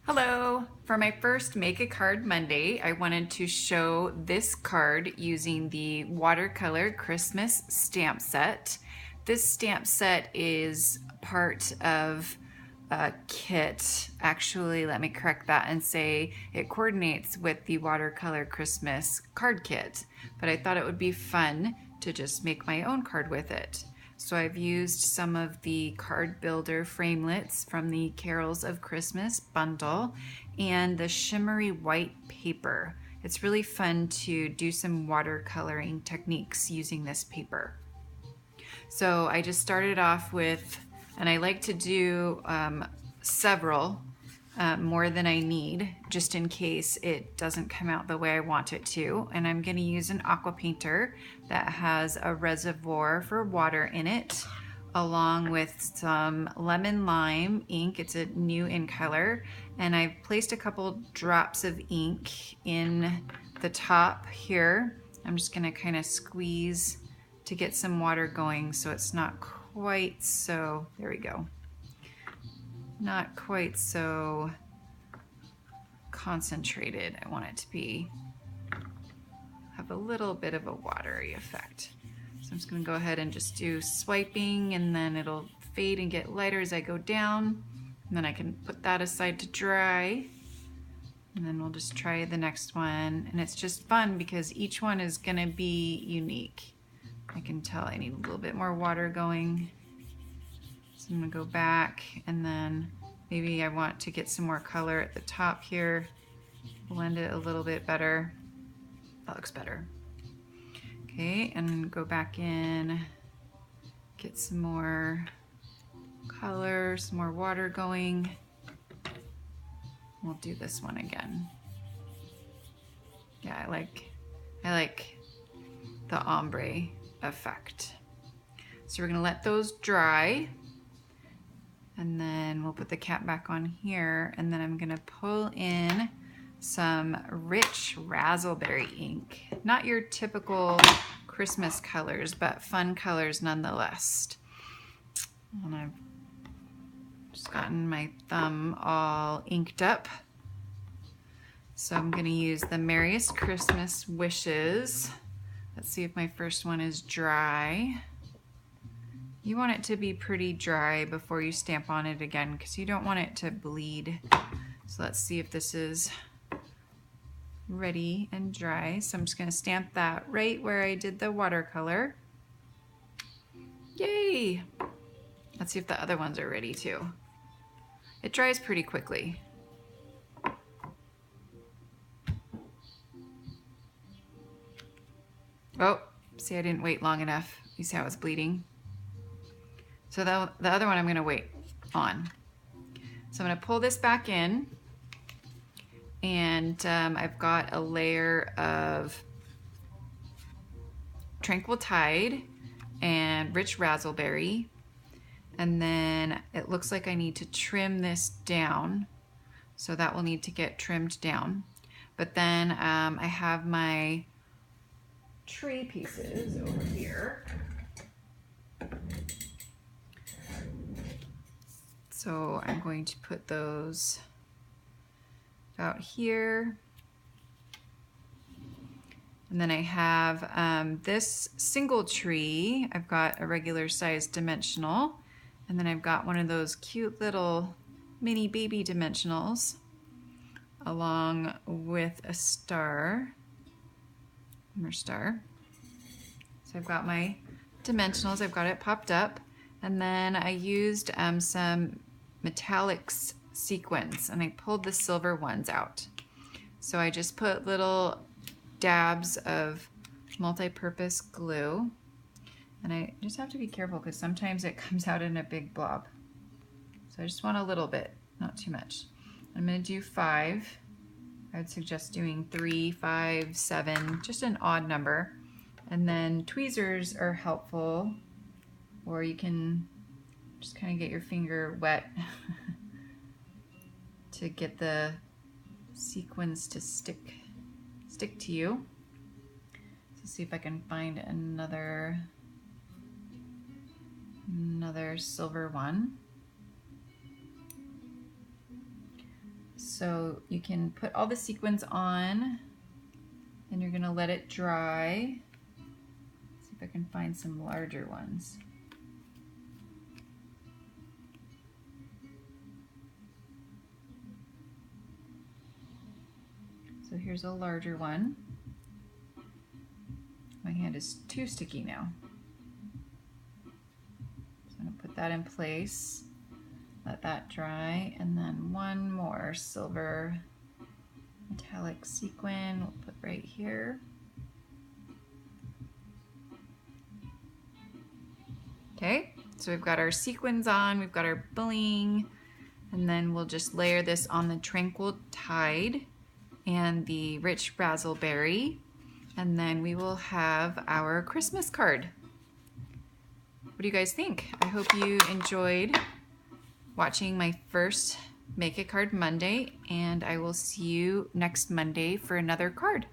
Hello! For my first Make a Card Monday, I wanted to show this card using the Watercolor Christmas stamp set. This stamp set is part of a kit. Actually, let me correct that and say it coordinates with the Watercolor Christmas card kit, but I thought it would be fun to just make my own card with it. So I've used some of the card builder framelits from the Carols of Christmas bundle and the shimmery white paper. It's really fun to do some watercoloring techniques using this paper. So I just started off with, and I like to do several, more than I need, just in case it doesn't come out the way I want it to. And I'm going to use an aqua painter that has a reservoir for water in it, along with some lemon lime ink. It's a new in color, and I've placed a couple drops of ink in the top here. I'm just going to kind of squeeze to get some water going so it's not quite so, there we go, not quite so concentrated. I want it to be, have a little bit of a watery effect. So I'm just gonna go ahead and just do swiping, and then it'll fade and get lighter as I go down. And then I can put that aside to dry. And then we'll just try the next one. And it's just fun because each one is gonna be unique. I can tell I need a little bit more water going. So I'm gonna go back, and then maybe I want to get some more color at the top here. Blend it a little bit better. That looks better. Okay, and go back in, get some more color, some more water going. We'll do this one again. Yeah, I like the ombre effect. So we're gonna let those dry, and then we'll put the cap back on here, and then I'm gonna pull in some rich raspberry ink. Not your typical Christmas colors, but fun colors nonetheless. And I've just gotten my thumb all inked up. So I'm gonna use the Merriest Christmas Wishes. Let's see if my first one is dry. You want it to be pretty dry before you stamp on it again, because you don't want it to bleed. So let's see if this is ready and dry. So I'm just going to stamp that right where I did the watercolor. Yay! Let's see if the other ones are ready too. It dries pretty quickly. Oh, see, I didn't wait long enough. You see how it's bleeding? So the other one I'm going to wait on. So I'm going to pull this back in, and I've got a layer of Tranquil Tide and Rich Raspberry, and then it looks like I need to trim this down, so that will need to get trimmed down. But then I have my tree pieces over here. So I'm going to put those out here. And then I have this single tree. I've got a regular size dimensional. And then I've got one of those cute little mini baby dimensionals along with a star. Star. So I've got my dimensionals. I've got it popped up. And then I used some metallics sequins, and I pulled the silver ones out. So I just put little dabs of multi-purpose glue, and I just have to be careful because sometimes it comes out in a big blob. So I just want a little bit, not too much. I'm going to do 5. I would suggest doing 3, 5, 7, just an odd number. And then tweezers are helpful, or you can just kind of get your finger wet to get the sequins to stick to you. So see if I can find another silver one. So you can put all the sequins on and you're gonna let it dry. Let's see if I can find some larger ones. So here's a larger one. My hand is too sticky now. So I'm gonna put that in place, let that dry, and then one more silver metallic sequin we'll put right here. Okay, so we've got our sequins on, we've got our bling, and then we'll just layer this on the Tranquil Tide and the rich razzleberry, and then we will have our Christmas card. What do you guys think? I hope you enjoyed watching my first Make a Card Monday, and I will see you next Monday for another card.